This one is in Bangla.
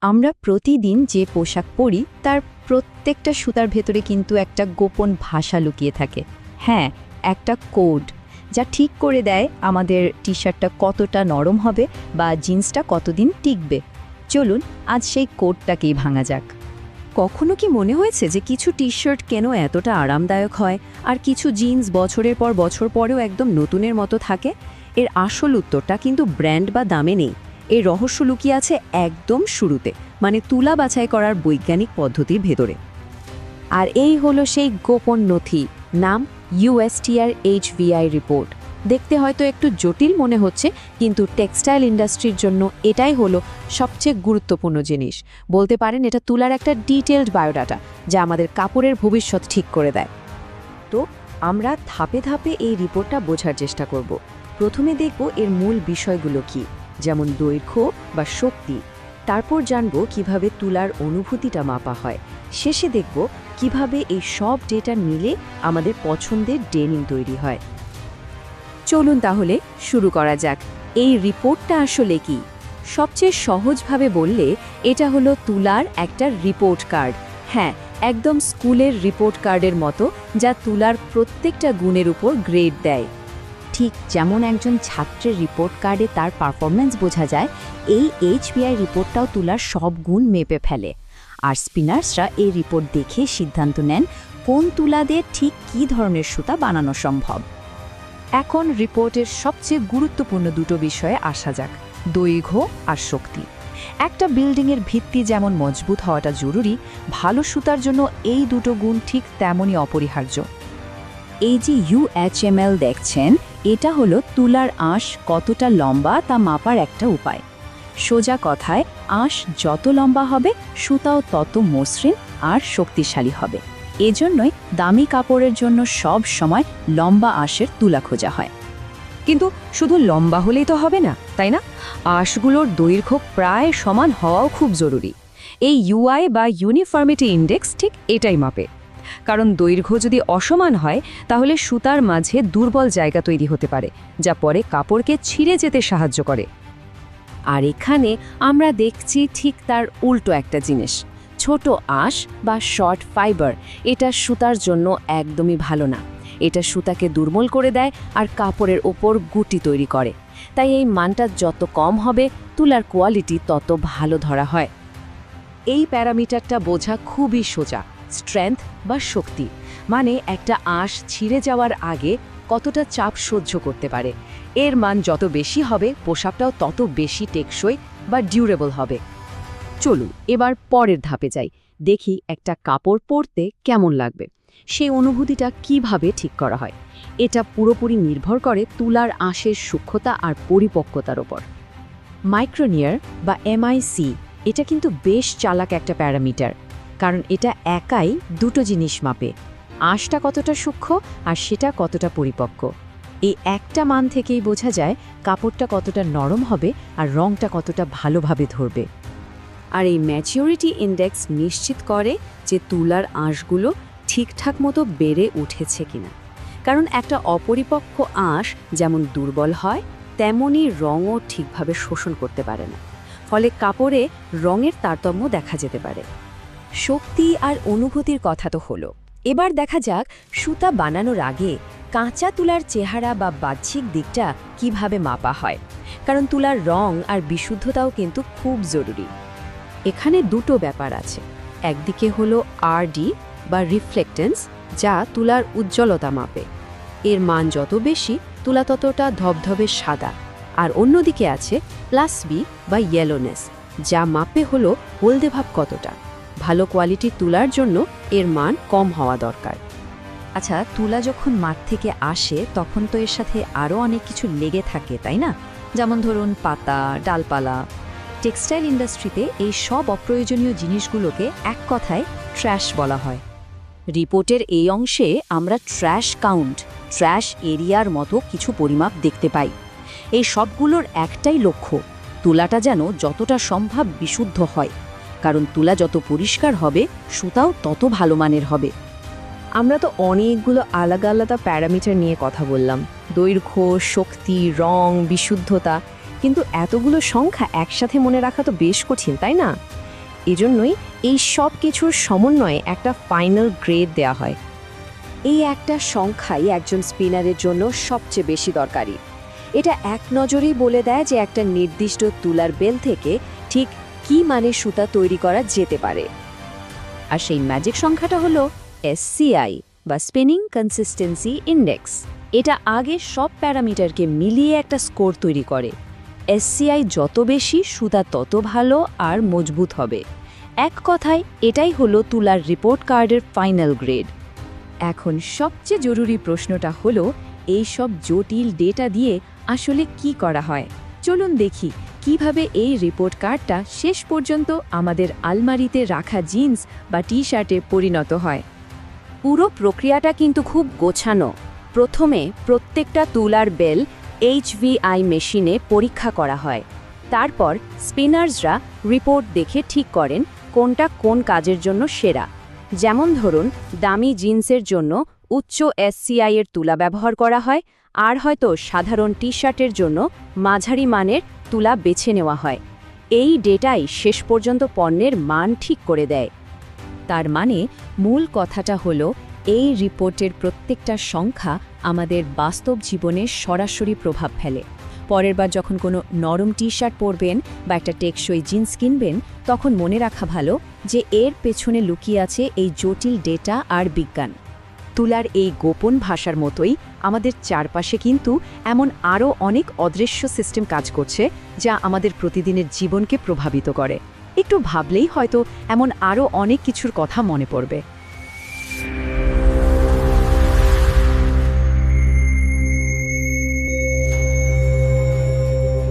আমরা প্রতিদিন যে পোশাক পরি তার প্রত্যেকটা সুতার ভেতরে কিন্তু একটা গোপন ভাষা লুকিয়ে থাকে। হ্যাঁ, একটা কোড যা ঠিক করে দেয় আমাদের টি শার্টটা কতটা নরম হবে বা জিন্সটা কতদিন টিকবে। চলুন আজ সেই কোডটাকেই ভাঙা যাক। কখনো কি মনে হয়েছে যে কিছু টি শার্ট কেন এতটা আরামদায়ক হয় আর কিছু জিন্স বছরের পর বছর পরেও একদম নতুনের মতো থাকে? এর আসল উত্তরটা কিন্তু ব্র্যান্ড বা দামে নেই। এর রহস্য লুকিয়ে আছে একদম শুরুতে, মানে তুলা বাছাই করার বৈজ্ঞানিক পদ্ধতির ভেতরে। আর এই হলো সেই গোপন নথি, নাম USTR HVI রিপোর্ট। দেখতে হয়তো একটু জটিল মনে হচ্ছে, কিন্তু টেক্সটাইল ইন্ডাস্ট্রির জন্য এটাই হলো সবচেয়ে গুরুত্বপূর্ণ জিনিস। বলতে পারেন এটা তুলার একটা ডিটেলড বায়োডাটা, যা আমাদের কাপড়ের ভবিষ্যৎ ঠিক করে দেয়। তো আমরা ধাপে ধাপে এই রিপোর্টটা বোঝার চেষ্টা করব। প্রথমে দেখব এর মূল বিষয়গুলো কি, যেমন দৈর্ঘ্য বা শক্তি। তারপর জানব কিভাবে তুলার অনুভূতিটা মাপা হয়। শেষে দেখব কিভাবে এই সব ডেটা মিলে আমাদের পছন্দের ডেনিম তৈরি হয়। চলুন তাহলে শুরু করা যাক। এই রিপোর্টটা আসলে কি? সবচেয়ে সহজভাবে বললে এটা হলো তুলার একটা রিপোর্ট কার্ড। হ্যাঁ, একদম স্কুলের রিপোর্ট কার্ডের মতো, যা তুলার প্রত্যেকটা গুণের উপর গ্রেড দেয়। ঠিক যেমন একজন ছাত্রের রিপোর্ট কার্ডে তার পারফরম্যান্স বোঝা যায়, এই HBI রিপোর্টটাও তুলার সব গুণ মেপে ফেলে। আর স্পিনার্সরা এই রিপোর্ট দেখে সিদ্ধান্ত নেন কোন তুলা দিয়ে ঠিক কী ধরনের সুতা বানানো সম্ভব। এখন রিপোর্টের সবচেয়ে গুরুত্বপূর্ণ দুটো বিষয়ে আসা যাক, দৈর্ঘ্য আর শক্তি। একটা বিল্ডিংয়ের ভিত্তি যেমন মজবুত হওয়াটা জরুরি, ভালো সুতার জন্য এই দুটো গুণ ঠিক তেমনই অপরিহার্য। এই যে UHML দেখছেন, এটা হলো তুলার আঁশ কতটা লম্বা তা মাপার একটা উপায়। সোজা কথায়, আঁশ যত লম্বা হবে সুতাও তত মসৃণ আর শক্তিশালী হবে। এজন্যই দামি কাপড়ের জন্য সব সময় লম্বা আঁশের তুলা খোঁজা হয়। কিন্তু শুধু লম্বা হলেই তো হবে না, তাই না? আঁশগুলোর দৈর্ঘ্য প্রায় সমান হওয়াও খুব জরুরি। এই UI বা ইউনিফর্মিটি ইন্ডেক্স ঠিক এটাই মাপে। কারণ দৈর্ঘ্য যদি অসমান হয়, তাহলে সুতার মাঝে দুর্বল জায়গা তৈরি হতে পারে, যা পরে কাপড়কে ছিঁড়ে যেতে সাহায্য করে। আর এখানে আমরা দেখছি ঠিক তার উল্টো একটা জিনিস। ছোট আঁশ বা শর্ট ফাইবার, এটা সুতার জন্য একদমই ভালো না। এটা সুতাকে দুর্বল করে দেয় আর কাপড়ের ওপর গুটি তৈরি করে। তাই এই মানটা যত কম হবে, তুলার কোয়ালিটি তত ভালো ধরা হয়। এই প্যারামিটারটা বোঝা খুবই সোজা। স্ট্রেংথ বা শক্তি, মানে একটা আঁশ ছিঁড়ে যাওয়ার আগে কতটা চাপ সহ্য করতে পারে। এর মান যত বেশি হবে, পোশাকটাও তত বেশি টেকসই বা ডিউরেবল হবে। চলুন এবার পরের ধাপে যাই, দেখি একটা কাপড় পরতে কেমন লাগবে। সেই অনুভূতিটা কিভাবে ঠিক করা হয়, এটা পুরোপুরি নির্ভর করে তুলার আঁশের সূক্ষ্মতা আর পরিপক্কতার ওপর। মাইক্রোনিয়ার বা MIC, এটা কিন্তু বেশ চালাক একটা প্যারামিটার, কারণ এটা একাই দুটো জিনিস মাপে, আঁশটা কতটা সূক্ষ্ম আর সেটা কতটা পরিপক্ক। এই একটা মান থেকেই বোঝা যায় কাপড়টা কতটা নরম হবে আর রংটা কতটা ভালোভাবে ধরবে। আর এই ম্যাচিউরিটি ইন্ডেক্স নিশ্চিত করে যে তুলার আঁশগুলো ঠিকঠাক মতো বেড়ে উঠেছে কিনা। কারণ একটা অপরিপক্ক আঁশ যেমন দুর্বল হয়, তেমনই রঙও ঠিকভাবে শোষণ করতে পারে না। ফলে কাপড়ে রঙের তারতম্য দেখা যেতে পারে। শক্তি আর অনুভূতির কথা তো হলো, এবার দেখা যাক সুতা বানানোর আগে কাঁচা তুলার চেহারা বা বাহ্যিক দিকটা কিভাবে মাপা হয়। কারণ তুলার রং আর বিশুদ্ধতাও কিন্তু খুব জরুরি। এখানে দুটো ব্যাপার আছে। একদিকে হলো RD বা রিফ্লেক্টেন্স, যা তুলার উজ্জ্বলতা মাপে। এর মান যত বেশি, তুলা ততটা ধবধবে সাদা। আর অন্যদিকে আছে +B বা ইয়েলোনেস, যা মাপে হলো হলদে ভাব কতটা। ভালো কোয়ালিটির তুলার জন্য এর মান কম হওয়া দরকার। আচ্ছা, তুলা যখন মাঠ থেকে আসে তখন তো এর সাথে আরও অনেক কিছু লেগে থাকে, তাই না? যেমন ধরুন পাতা, ডালপালা। টেক্সটাইল ইন্ডাস্ট্রিতে এই সব অপ্রয়োজনীয় জিনিসগুলোকে এক কথায় ট্র্যাশ বলা হয়। রিপোর্টের এই অংশে আমরা ট্র্যাশ কাউন্ট, ট্র্যাশ এরিয়ার মতো কিছু পরিমাপ দেখতে পাই। এই সবগুলোর একটাই লক্ষ্য, তুলাটা যেন যতটা সম্ভব বিশুদ্ধ হয়। কারণ তুলা যত পরিষ্কার হবে, সুতাও তত ভালো মানের হবে। আমরা তো অনেকগুলো আলাদা আলাদা প্যারামিটার নিয়ে কথা বললাম, দৈর্ঘ্য, শক্তি, রং, বিশুদ্ধতা। কিন্তু এতগুলো সংখ্যা একসাথে মনে রাখা তো বেশ কঠিন, তাই না? এজন্যই এই সব কিছুর সমন্বয়ে একটা ফাইনাল গ্রেড দেয়া হয়। এই একটা সংখ্যাই একজন স্পিনারের জন্য সবচেয়ে বেশি দরকারি। এটা এক নজরেই বলে দেয় যে একটা নির্দিষ্ট তুলার বেল থেকে ঠিক কী মানের সুতা তৈরি করা যেতে পারে। আর সেই ম্যাজিক সংখ্যাটা হলো SCI বা স্পিনিং কনসিস্টেন্সি ইন্ডেক্স। এটা আগে সব প্যারামিটারকে মিলিয়ে একটা স্কোর তৈরি করে। SCI যত বেশি, সুতা তত ভালো আর মজবুত হবে। এক কথায় এটাই হলো তুলার রিপোর্ট কার্ডের ফাইনাল গ্রেড। এখন সবচেয়ে জরুরি প্রশ্নটা হলো, এই সব জটিল ডেটা দিয়ে আসলে কি করা হয়। চলুন দেখি কিভাবে এই রিপোর্ট কার্ডটা শেষ পর্যন্ত আমাদের আলমারিতে রাখা জিন্স বা টি-শার্টে পরিণত হয়। পুরো প্রক্রিয়াটা কিন্তু খুব গোছানো। প্রথমে প্রত্যেকটা তুলার বেল HVI মেশিনে পরীক্ষা করা হয়। তারপর স্পিনার্সরা রিপোর্ট দেখে ঠিক করেন কোনটা কোন কাজের জন্য সেরা। যেমন ধরুন, দামি জিন্সের জন্য উচ্চ SCI এর তুলা ব্যবহার করা হয়, আর হয়তো সাধারণ টি-শার্টের জন্য মাঝারি মানের তুলা বেছে নেওয়া হয়। এই ডেটাই শেষ পর্যন্ত পণ্যের মান ঠিক করে দেয়। তার মানে মূল কথাটা হলো, এই রিপোর্টের প্রত্যেকটা সংখ্যা আমাদের বাস্তব জীবনে সরাসরি প্রভাব ফেলে। পরের বার যখন কোনো নরম টি-শার্ট পরবেন বা একটা টেকসই জিন্স কিনবেন, তখন মনে রাখা ভালো যে এর পেছনে লুকিয়ে আছে এই জটিল ডেটা আর বিজ্ঞান। তুলার এই গোপন ভাষার মতোই আমাদের চারপাশে কিন্তু এমন আরও অনেক অদৃশ্য সিস্টেম কাজ করছে, যা আমাদের প্রতিদিনের জীবনকে প্রভাবিত করে। একটু ভাবলেই হয়তো এমন আরও অনেক কিছুর কথা মনে পড়বে।